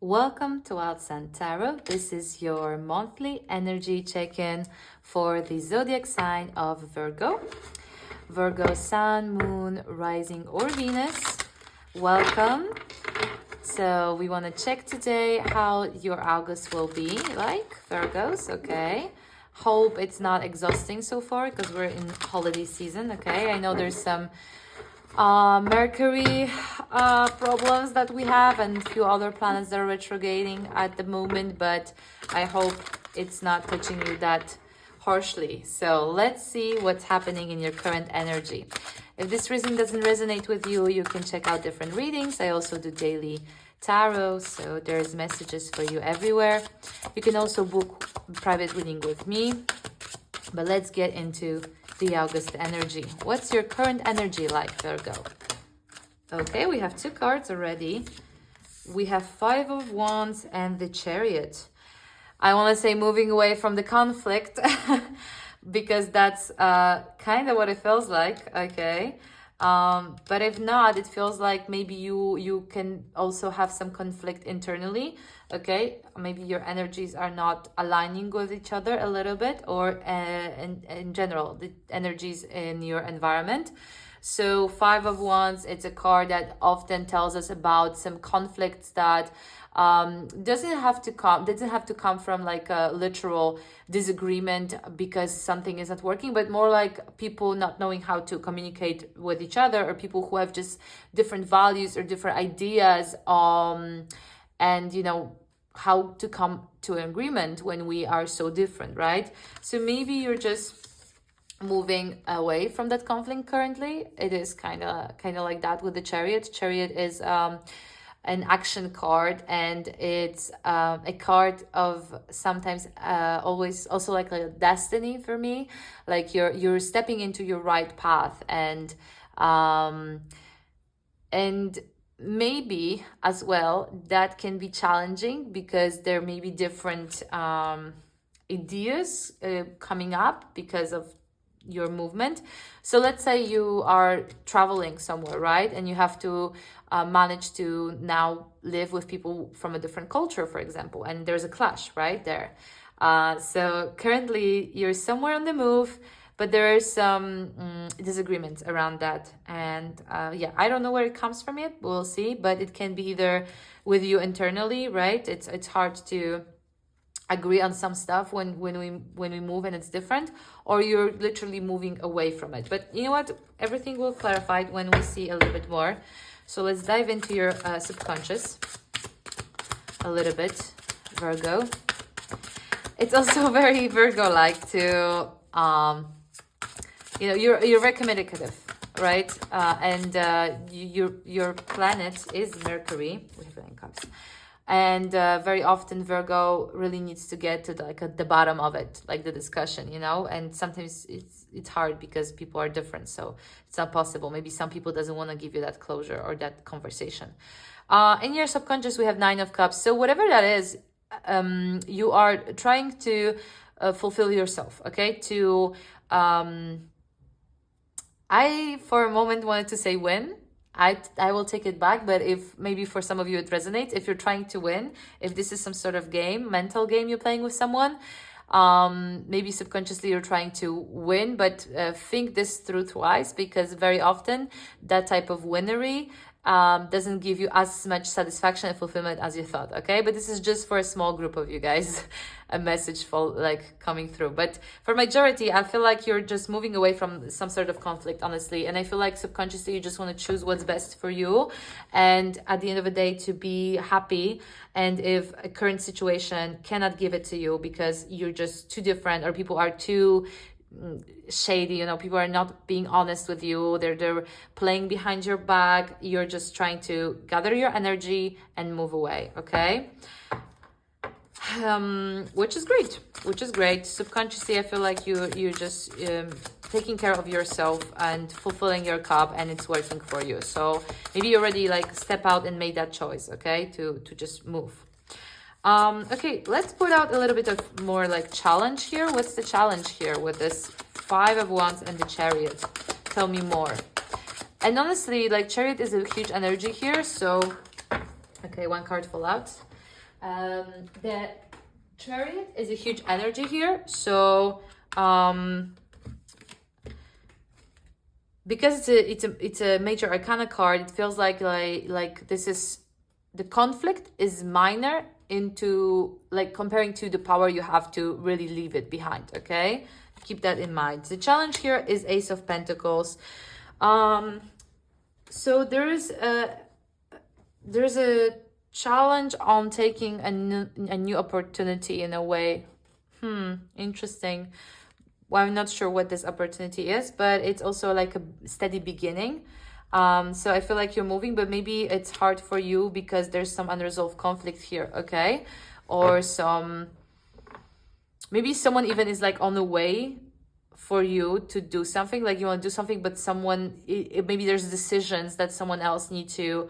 Welcome to Wild Sun Tarot. This is your monthly energy check-in for the zodiac sign of Virgo. Virgo sun, moon, rising or Venus. Welcome. So we want to check today how your August will be like, Virgos, okay? Hope it's not exhausting so far because we're in holiday season, okay? I know there's some Mercury problems that we have and a few other planets that are retrograding at the moment, but I hope it's not touching you that harshly. So let's see what's happening in your current energy. If this reading doesn't resonate with you, you can check out different readings. I also do daily tarot, so there's messages for you everywhere. You can also book private reading with me, but let's get into the August energy. What's your current energy like, Virgo? Okay, we have two cards already. We have Five of Wands and the Chariot. I want to say moving away from the conflict because that's kind of what it feels like, okay? But if not, it feels like maybe you can also have some conflict internally, okay? Maybe your energies are not aligning with each other a little bit, or in general, the energies in your environment. So Five of Wands, it's a card that often tells us about some conflicts that doesn't have to come from like a literal disagreement because something isn't working, but more like people not knowing how to communicate with each other, or people who have just different values or different ideas, and you know how to come to an agreement when we are so different, right? So maybe you're just moving away from that conflict currently. It is kind of like that with the Chariot. Chariot is an action card, and it's a card of sometimes always also like a destiny for me, like you're stepping into your right path, and maybe as well that can be challenging because there may be different ideas coming up because of your movement. So let's say you are traveling somewhere, right, and you have to manage to now live with people from a different culture, for example, and there's a clash right there. So currently you're somewhere on the move, but there are some disagreements around that, and yeah, I don't know where it comes from yet. We'll see, but it can be either with you internally, right? It's hard to agree on some stuff when we move and it's different, or you're literally moving away from it. But you know what, everything will clarify when we see a little bit more. So let's dive into your subconscious a little bit, Virgo. It's also very Virgo like to you know, you're very communicative, right? And your planet is Mercury. We have 9 cups. And very often Virgo really needs to get to at the bottom of it, like the discussion, you know, and sometimes it's hard because people are different, so it's not possible. Maybe some people doesn't want to give you that closure or that conversation. In your subconscious, we have 9 of Cups. So whatever that is, you are trying to fulfill yourself, okay? To I for a moment wanted to say win. I will take it back, but if maybe for some of you it resonates, if you're trying to win, if this is some sort of game, mental game you're playing with someone, maybe subconsciously you're trying to win, but think this through twice, because very often that type of winnery doesn't give you as much satisfaction and fulfillment as you thought, okay? But this is just for a small group of you guys, a message for like coming through. But for majority, I feel like you're just moving away from some sort of conflict, honestly. And I feel like subconsciously you just want to choose what's best for you, and at the end of the day to be happy. And if a current situation cannot give it to you because you're just too different, or people are too shady, you know, people are not being honest with you, they're playing behind your back, you're just trying to gather your energy and move away, okay? Which is great. Subconsciously I feel like you're just taking care of yourself and fulfilling your cup, and it's working for you. So maybe you already like step out and made that choice, okay, to just move. Okay, let's put out a little bit of more like challenge here. What's the challenge here with this Five of Wands and the Chariot? Tell me more. And honestly, like Chariot is a huge energy here, so Okay, one card fall out. The Chariot is a huge energy here. So because it's a major arcana card, it feels like this is, the conflict is minor into like comparing to the power you have to really leave it behind. Okay, keep that in mind. The challenge here is Ace of Pentacles. So there's a challenge on taking a new opportunity in a way. Interesting. Well, I'm not sure what this opportunity is, but it's also like a steady beginning. So I feel like you're moving, but maybe it's hard for you because there's some unresolved conflict here, okay? Or maybe someone even is like on the way for you to do something, like you want to do something, but maybe there's decisions that someone else needs to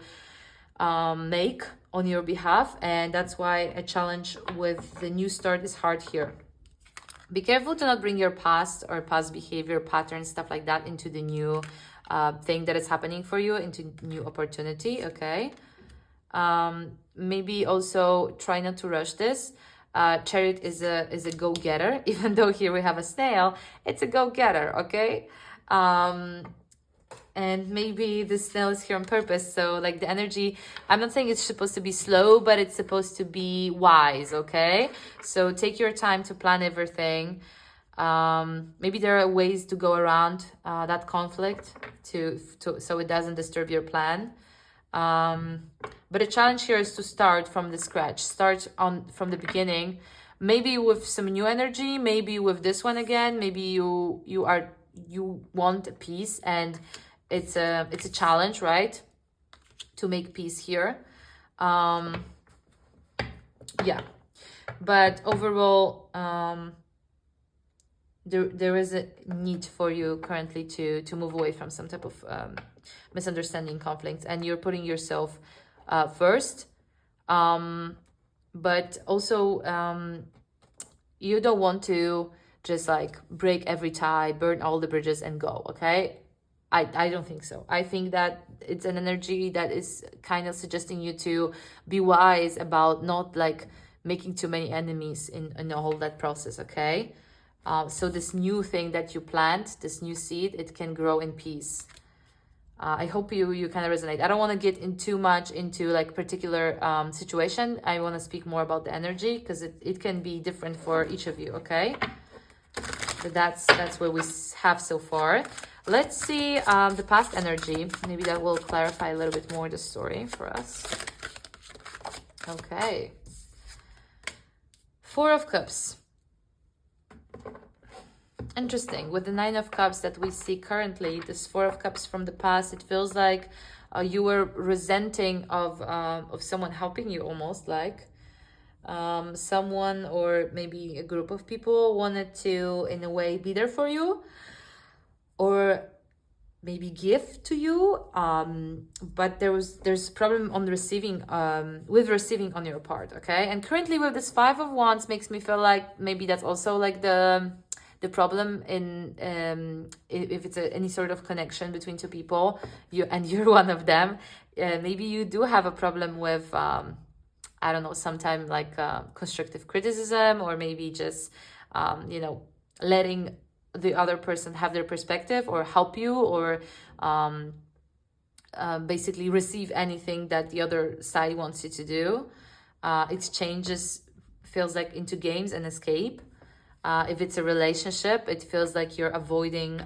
make on your behalf, and that's why a challenge with the new start is hard here. Be careful to not bring your past or past behavior patterns, stuff like that, into the new thing that is happening for you, into new opportunity. Okay, maybe also try not to rush this. Chariot is a go-getter. Even though here we have a snail, it's a go-getter. Okay, and maybe the snail is here on purpose. So like the energy, I'm not saying it's supposed to be slow, but it's supposed to be wise. Okay, so take your time to plan everything. Maybe there are ways to go around that conflict so it doesn't disturb your plan. But the challenge here is to start from the scratch, from the beginning, maybe with some new energy, maybe with this one again. Maybe you want a peace, and it's a challenge, right, to make peace here. Yeah, but overall, there is a need for you currently to move away from some type of misunderstanding, conflicts, and you're putting yourself first. But also you don't want to just like break every tie, burn all the bridges and go. Okay, I don't think so. I think that it's an energy that is kind of suggesting you to be wise about not like making too many enemies in all that process. Okay, so this new thing that you plant, this new seed, it can grow in peace. I hope you kind of resonate. I don't want to get in too much into like particular situation. I want to speak more about the energy because it can be different for each of you. Okay, but that's what we have so far. Let's see the past energy. Maybe that will clarify a little bit more the story for us. Okay. Four of Cups. Interesting. With the Nine of Cups that we see currently, this Four of Cups from the past, it feels like you were resenting of someone helping you, almost like someone or maybe a group of people wanted to, in a way, be there for you, or maybe give to you, but there's a problem on receiving with receiving on your part. Okay, and currently with this Five of Wands makes me feel like maybe that's also like the problem in if it's any sort of connection between two people, you're one of them. Maybe you do have a problem with I don't know, sometimes like constructive criticism, or maybe just letting the other person have their perspective or help you, or basically receive anything that the other side wants you to do. It changes, feels like, into games and escape. If it's a relationship, it feels like you're avoiding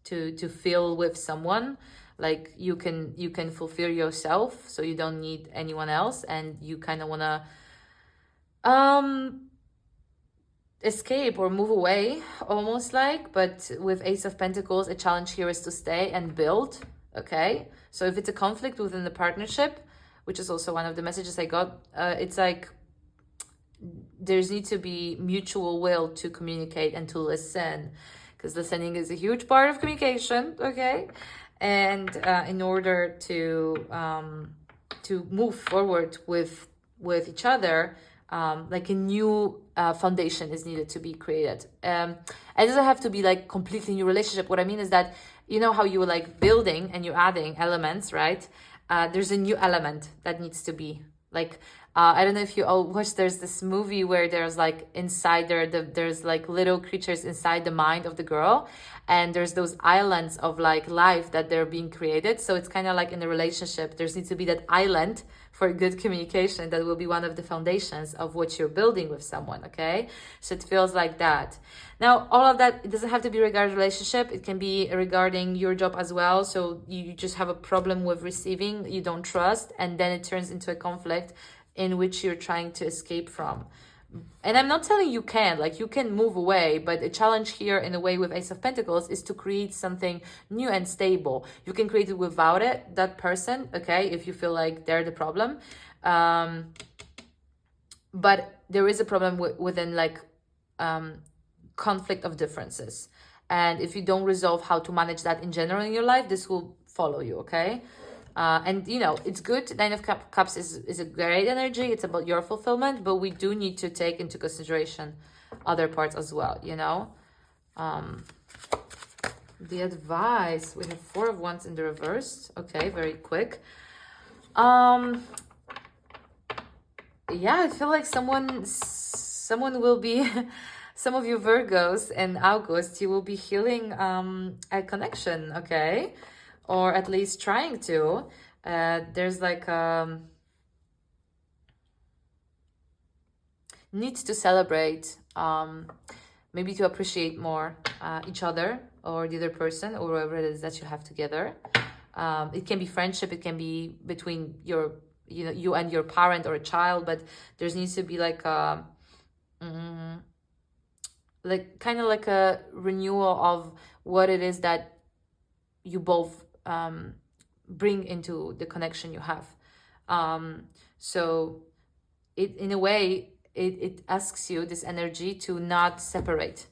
to feel with someone. Like you can fulfill yourself, so you don't need anyone else, and you kind of want to escape or move away, almost like. But with Ace of Pentacles, a challenge here is to stay and build. Okay, so if it's a conflict within the partnership, which is also one of the messages I got, it's like there's need to be mutual will to communicate and to listen, because listening is a huge part of communication. Okay, and in order to move forward with each other, like a new foundation is needed to be created. It doesn't have to be like completely new relationship. What I mean is that, you know how you were like building and you're adding elements, right? there's a new element that needs to be like, I don't know if you all watched, there's this movie where there's like inside there's like little creatures inside the mind of the girl, and there's those islands of like life that they're being created. So it's kind of like in a relationship, there needs to be that island for good communication that will be one of the foundations of what you're building with someone. Okay, so it feels like that. Now, all of that, it doesn't have to be regarding relationship. It can be regarding your job as well. So you just have a problem with receiving, you don't trust, and then it turns into a conflict in which you're trying to escape from. And I'm not telling you can, like you can move away, but a challenge here in a way with Ace of Pentacles is to create something new and stable. You can create it without that person, okay, if you feel like they're the problem. But there is a problem within like conflict of differences. And if you don't resolve how to manage that in general in your life, this will follow you, okay? And you know, it's good. Nine of Cups is a great energy. It's about your fulfillment, but we do need to take into consideration other parts as well, you know. The advice, we have Four of Wands in the reverse. Okay, very quick. Yeah, I feel like someone will be some of you Virgos in August, you will be healing a connection, okay? Or at least trying to. There's like needs to celebrate, maybe to appreciate more each other or the other person or whoever it is that you have together. It can be friendship, it can be between you and your parent or a child, but there needs to be like a like kind of like a renewal of what it is that you both bring into the connection you have. So it, in a way, it asks you, this energy, to not separate.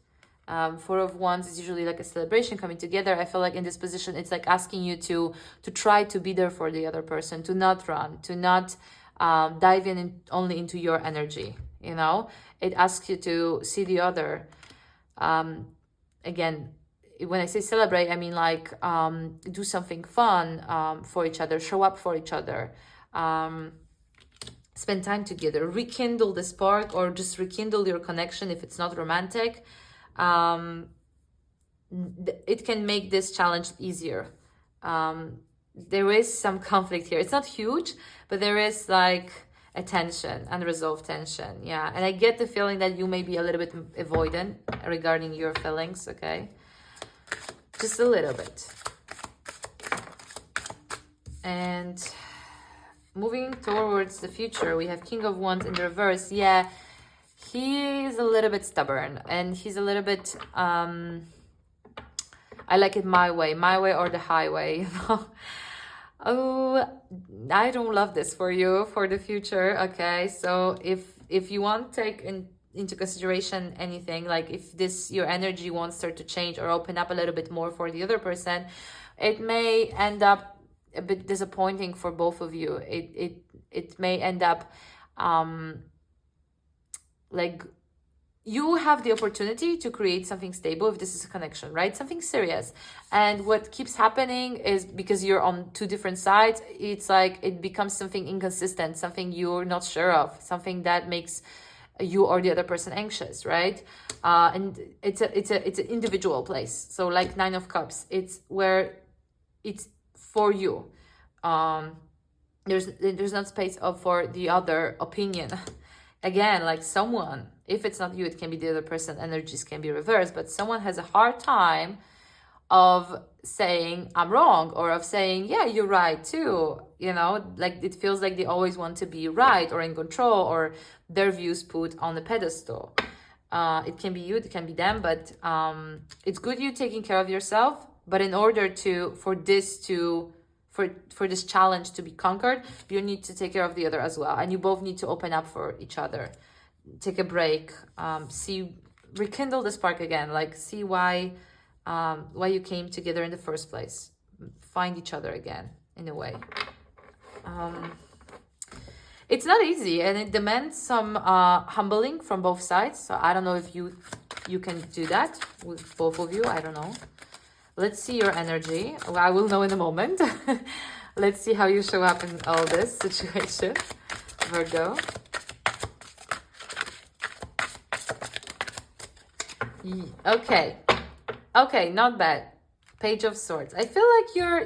Four of Wands is usually like a celebration coming together. I feel like in this position, it's like asking you to try to be there for the other person, to not run, to not dive in only into your energy, you know? It asks you to see the other. Again, when I say celebrate, I mean like do something fun for each other, show up for each other, spend time together, rekindle the spark, or just rekindle your connection if it's not romantic. It can make this challenge easier. There is some conflict here. It's not huge, but there is like a tension, unresolved tension. Yeah, and I get the feeling that you may be a little bit avoidant regarding your feelings, okay? Just a little bit. And moving towards the future, we have King of Wands in the reverse. Yeah, he is a little bit stubborn, and he's a little bit I like it my way or the highway, you know. Oh, I don't love this for you for the future. Okay, so if you want to take into consideration anything, like if your energy wants start to change or open up a little bit more for the other person, it may end up a bit disappointing for both of you. It may end up like you have the opportunity to create something stable if this is a connection, right? Something serious. And what keeps happening is, because you're on two different sides, it's like it becomes something inconsistent, something you're not sure of, something that makes you or the other person anxious, right? And it's an individual place. So like Nine of Cups, it's where it's for you. There's not space for the other opinion. Again, like someone, if it's not you, it can be the other person, energies can be reversed, but someone has a hard time of saying I'm wrong, or of saying, yeah, you're right too. You know, like it feels like they always want to be right or in control, or their views put on the pedestal. It can be you, it can be them, but it's good you taking care of yourself. But in order for this challenge to be conquered, you need to take care of the other as well, and you both need to open up for each other. Take a break, rekindle the spark again, like see why you came together in the first place. Find each other again, in a way. It's not easy, and it demands some humbling from both sides. So I don't know if you can do that with both of you. I don't know. Let's see your energy. Well, I will know in a moment. Let's see how you show up in all this situation, Virgo. Okay. Okay, not bad. Page of Swords. I feel like you're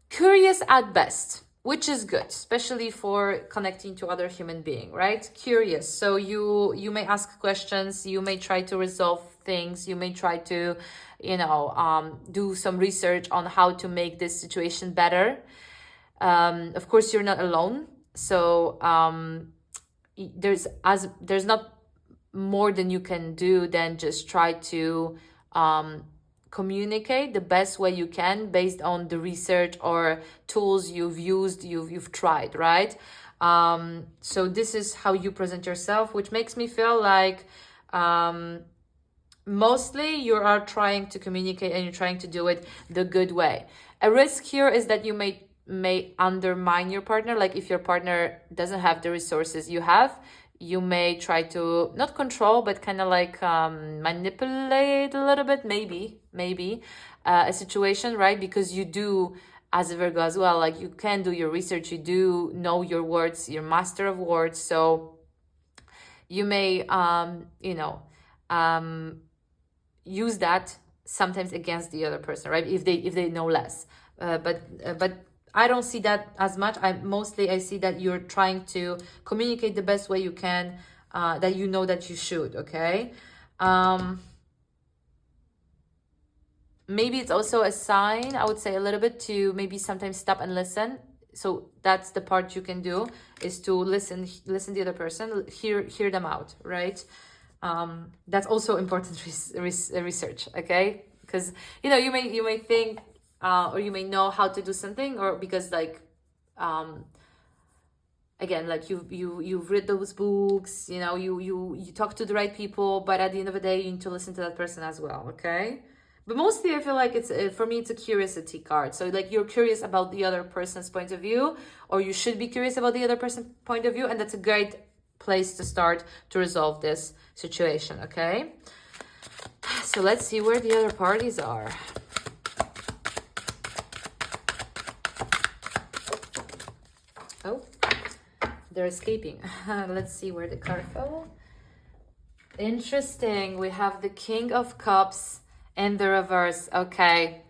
curious at best, which is good, especially for connecting to other human being, right? Curious. So you may ask questions, you may try to resolve things, you may try to, do some research on how to make this situation better. Of course, you're not alone. So there's not more than you can do than just try to communicate the best way you can based on the research or tools you've used, you've tried, right? So this is how you present yourself, which makes me feel like mostly you are trying to communicate and you're trying to do it the good way. A risk here is that you may undermine your partner. Like if your partner doesn't have the resources you have, you may try to not control, but kind of like manipulate a little bit, maybe a situation, right? Because you do, as a Virgo as well, like you can do your research, you do know your words, you're master of words, so you may use that sometimes against the other person, right? If they know less, but I don't see that as much. I see that you're trying to communicate the best way you can, that you know that you should, okay? Maybe it's also a sign, I would say, a little bit to maybe sometimes stop and listen. So that's the part you can do, is to listen to the other person, hear them out, right? That's also important research, okay? Because you may think, or you may know how to do something, or because like again, like you've read those books, you talk to the right people, but at the end of the day you need to listen to that person as well, okay? But mostly I feel like it's for me it's a curiosity card. So like you're curious about the other person's point of view, or you should be curious about the other person's point of view, and that's a great place to start to resolve this situation, okay? So let's see where the other parties are. Oh, they're escaping. Let's see where the card fell. Interesting. We have the King of Cups in the reverse. Okay.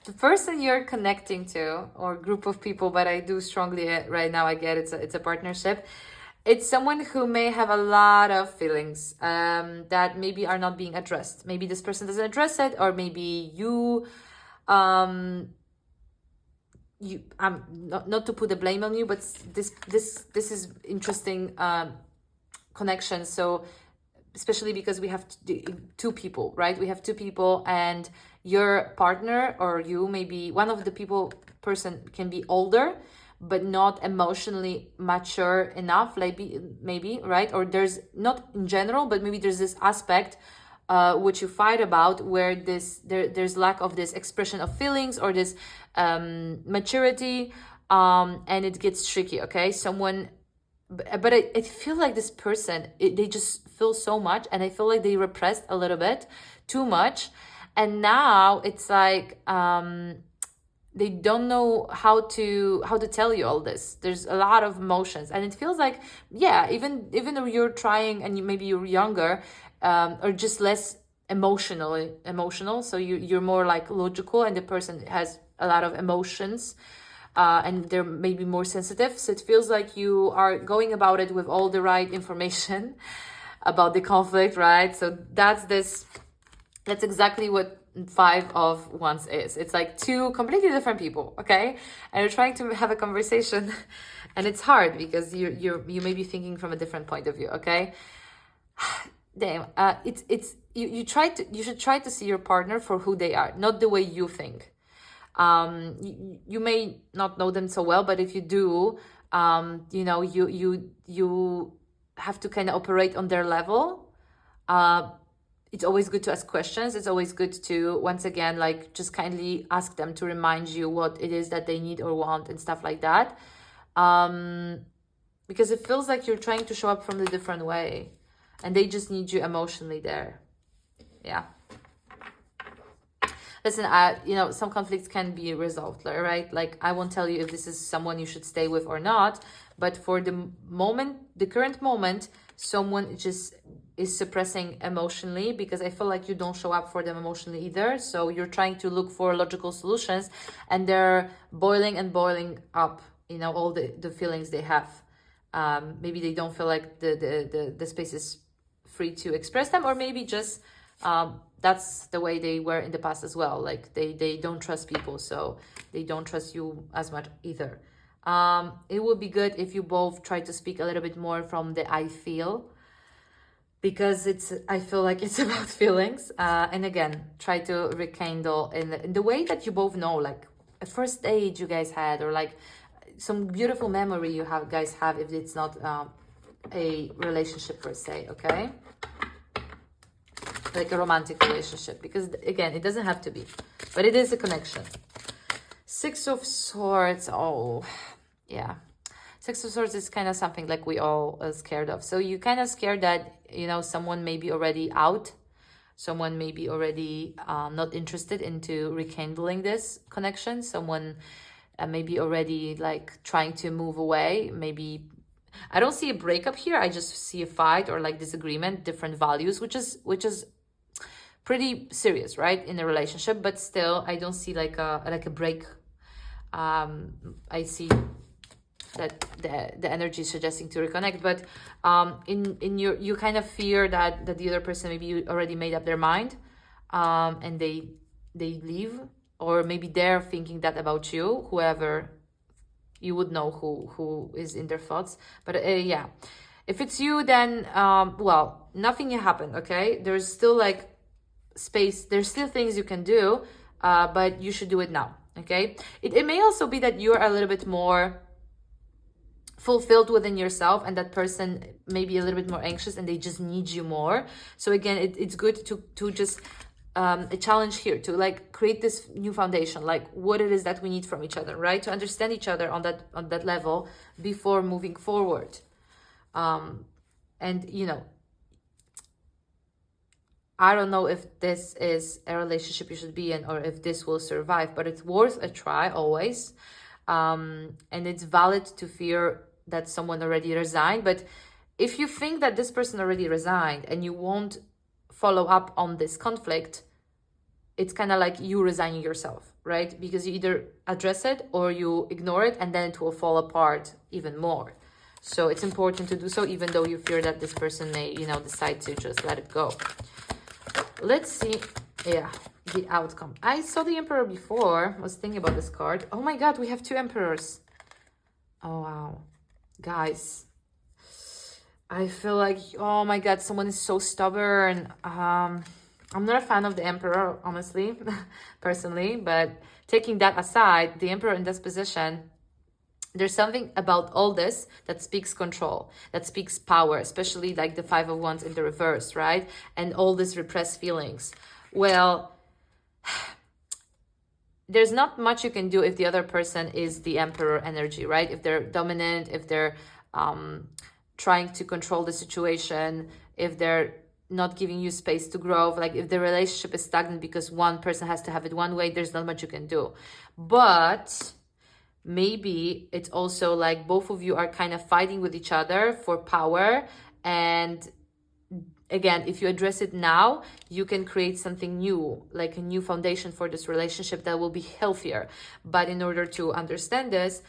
The person you're connecting to, or group of people, but I do strongly right now, I get it's a partnership. It's someone who may have a lot of feelings that maybe are not being addressed. Maybe this person doesn't address it, or maybe you not to put the blame on you, but this is interesting connection. So especially because we have two people, right? We have two people, and your partner or you, maybe one of the person can be older but not emotionally mature enough, like maybe, right? Or there's not in general, but maybe there's this aspect which you fight about, where there's lack of this expression of feelings, or this maturity, and it gets tricky, okay? But I feel like this person, they just feel so much, and I feel like they repressed a little bit too much, and now it's like they don't know how to tell you all this. There's a lot of emotions, and it feels like, yeah, even though you're trying, and maybe you're younger, or just less emotional, so you're more like logical, and the person has a lot of emotions, and they're maybe more sensitive. So it feels like you are going about it with all the right information about the conflict, right? So that's exactly what Five of Wands is. It's like two completely different people, okay? And you're trying to have a conversation, and it's hard because you may be thinking from a different point of view, okay? Damn, you should try to see your partner for who they are, not the way you think. You may not know them so well, but if you do, you have to kind of operate on their level. It's always good to ask questions. It's always good to, once again, like just kindly ask them to remind you what it is that they need or want and stuff like that. Because it feels like you're trying to show up from a different way, and they just need you emotionally there. Yeah. listen, some conflicts can be resolved, right? Like, I won't tell you if this is someone you should stay with or not, but for the moment, the current moment, someone just is suppressing emotionally, because I feel like you don't show up for them emotionally either. So you're trying to look for logical solutions, and they're boiling and boiling up, all the feelings they have. Maybe they don't feel like the space is free to express them, or maybe just that's the way they were in the past as well. Like, they don't trust people, so they don't trust you as much either. It would be good if you both try to speak a little bit more from the I feel, because I feel like it's about feelings. And again, try to rekindle in the way that you both know, like a first date you guys had, or like some beautiful memory you guys have, if it's not a relationship per se, okay? Like a romantic relationship, because again, it doesn't have to be, but it is a connection. Six of Swords. Oh, yeah. Six of Swords is kind of something like we all are scared of. So you kind of scared that, someone may be already out. Someone may be already not interested into rekindling this connection. Someone may be already like trying to move away. Maybe, I don't see a breakup here. I just see a fight or like disagreement, different values, which is pretty serious, right, in a relationship. But still, I don't see like a break. I see that the energy is suggesting to reconnect, but you kind of fear that the other person maybe already made up their mind, and they leave, or maybe they're thinking that about you, whoever, you would know who is in their thoughts. But yeah, if it's you, then well, nothing happened, okay? There's still like space, there's still things you can do, but you should do it now, okay? It may also be that you're a little bit more fulfilled within yourself, and that person may be a little bit more anxious and they just need you more. So again, it's good to just a challenge here to like create this new foundation, like what it is that we need from each other, right? To understand each other on that level before moving forward. And I don't know if this is a relationship you should be in, or if this will survive, but it's worth a try always. And it's valid to fear that someone already resigned. But if you think that this person already resigned and you won't follow up on this conflict, it's kind of like you resigning yourself, right? Because you either address it or you ignore it, and then it will fall apart even more. So it's important to do so, even though you fear that this person may, decide to just let it go. Let's see. Yeah, the outcome. I saw the Emperor before. I was thinking about this card. Oh my God, we have two Emperors. Oh, wow. Guys, I feel like, oh my God, someone is so stubborn. I'm not a fan of the Emperor, honestly, personally. But taking that aside, the Emperor in this position, there's something about all this that speaks control, that speaks power, especially like the Five of Wands in the reverse, right? And all these repressed feelings. Well, there's not much you can do if the other person is the Emperor energy, right? If they're dominant, if they're trying to control the situation, if they're not giving you space to grow, like if the relationship is stagnant because one person has to have it one way, there's not much you can do. But maybe it's also like both of you are kind of fighting with each other for power. And again, if you address it now, you can create something new, like a new foundation for this relationship that will be healthier. But in order to understand this,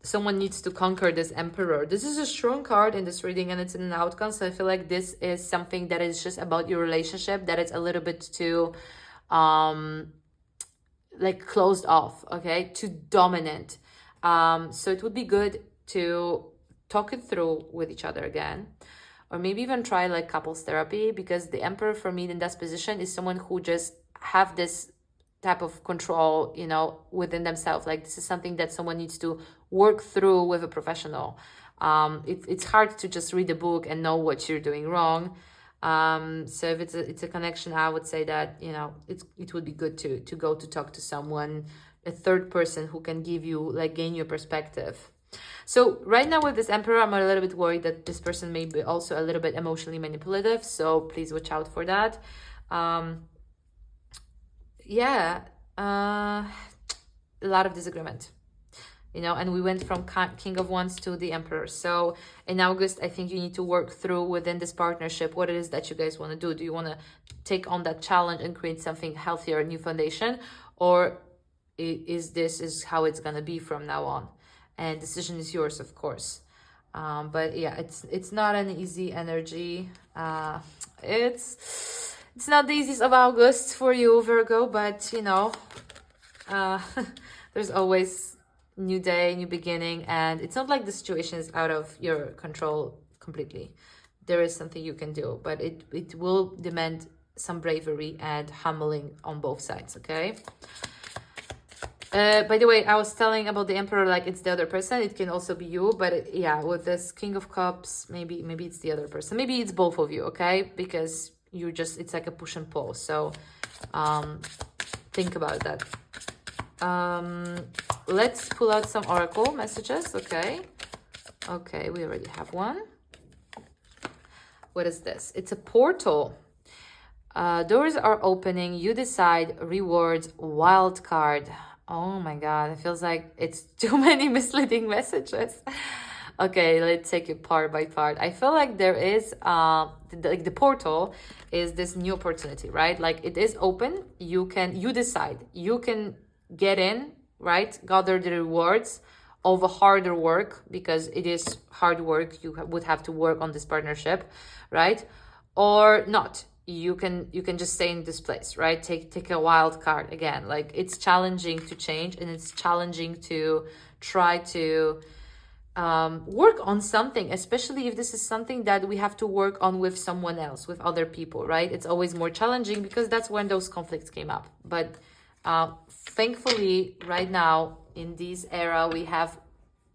someone needs to conquer this Emperor. This is a strong card in this reading, and it's in an outcome. So I feel like this is something that is just about your relationship, that it's a little bit too like closed off, okay, too dominant. So it would be good to talk it through with each other again, or maybe even try like couples therapy, because the Emperor for me in that position is someone who just have this type of control, within themselves. Like this is something that someone needs to work through with a professional. It's hard to just read a book and know what you're doing wrong. So if it's a connection, I would say that, it would be good to go to talk to someone, a third person who can give you, like, gain your perspective. So right now with this Emperor, I'm a little bit worried that this person may be also a little bit emotionally manipulative. So please watch out for that. yeah, a lot of disagreement, you know, and we went from King of Wands to the Emperor. So in August, I think you need to work through within this partnership what it is that you guys want to do. Do you want to take on that challenge and create something healthier, a new foundation, or is how it's going to be from now on? And decision is yours, of course. But yeah, it's not an easy energy. It's not the easiest of August for you, Virgo, but you know, there's always new day, new beginning, and it's not like the situation is out of your control completely. There is something you can do, but it will demand some bravery and humbling on both sides, okay? By the way, I was telling about the Emperor like it's the other person. It can also be you, but yeah, with this King of Cups, maybe it's the other person. Maybe it's both of you, okay? Because it's like a push and pull. So think about that. Let's pull out some oracle messages, okay? Okay, we already have one. What is this? It's a portal. Doors are opening. You decide. Rewards. Wild card. Oh my God, it feels like it's too many misleading messages. Okay, let's take it part by part. I feel like there is, like the portal is this new opportunity, right? Like it is open. You decide. You can get in, right? Gather the rewards of a harder work, because it is hard work. You would have to work on this partnership, right? Or not. You can just stay in this place, right? Take a wild card again. Like it's challenging to change, and it's challenging to try to work on something, especially if this is something that we have to work on with someone else, with other people, right? It's always more challenging because that's when those conflicts came up. But thankfully, right now in this era, we have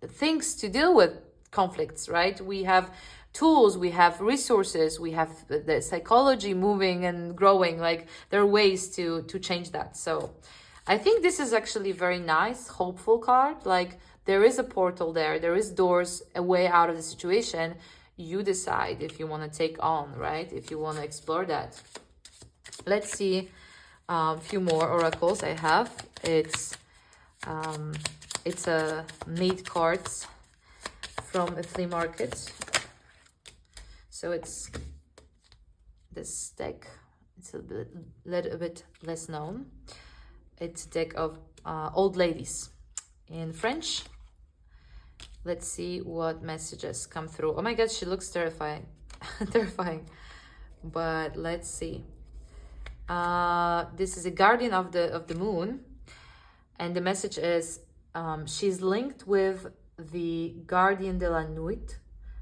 things to deal with conflicts, right? We have tools, we have resources, we have the psychology moving and growing. Like there are ways to change that. So I think this is actually very nice, hopeful card. Like there is a portal there is doors, a way out of the situation. You decide if you want to take on, right? If you want to explore that. Let's see a few more oracles I have. It's a made cards from a flea market. So it's this deck. It's a little bit less known. It's a deck of old ladies in French. Let's see what messages come through. Oh my God, she looks terrifying. Terrifying. But let's see. This is a guardian of the moon. And the message is she's linked with the guardian de la nuit.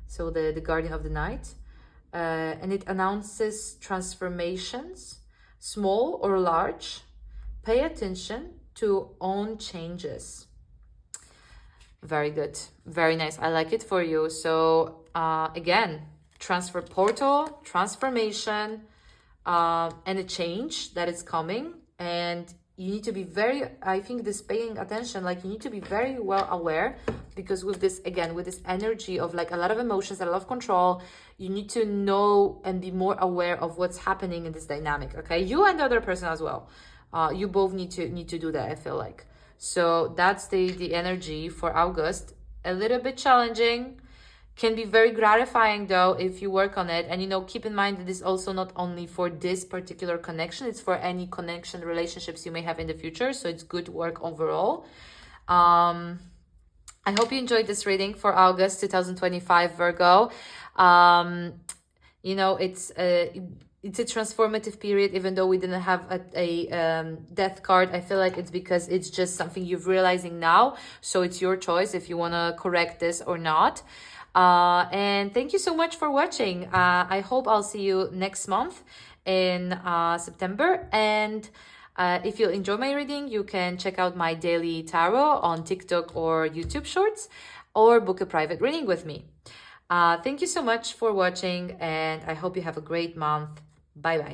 So the guardian of the night. And it announces transformations, small or large. Pay attention to own changes. Very good. Very nice. I like it for you. So again, transfer portal, transformation, and a change that is coming. And you need to be very, I think this paying attention, like you need to be very well aware, because with this, again, with this energy of like a lot of emotions, a lot of control, you need to know and be more aware of what's happening in this dynamic, okay? You and the other person as well. You both need to do that, I feel like. So that's the energy for August. A little bit challenging, can be very gratifying though if you work on it. And keep in mind that this is also not only for this particular connection, it's for any connection relationships you may have in the future. So it's good work overall. I hope you enjoyed this reading for August 2025, Virgo. It's a transformative period, even though we didn't have a death card. I feel like it's because it's just something you're realizing now. So it's your choice if you want to correct this or not. And thank you so much for watching. I hope I'll see you next month in September. And if you enjoy my reading, you can check out my daily tarot on TikTok or YouTube Shorts, or book a private reading with me. Thank you so much for watching, and I hope you have a great month. Bye bye.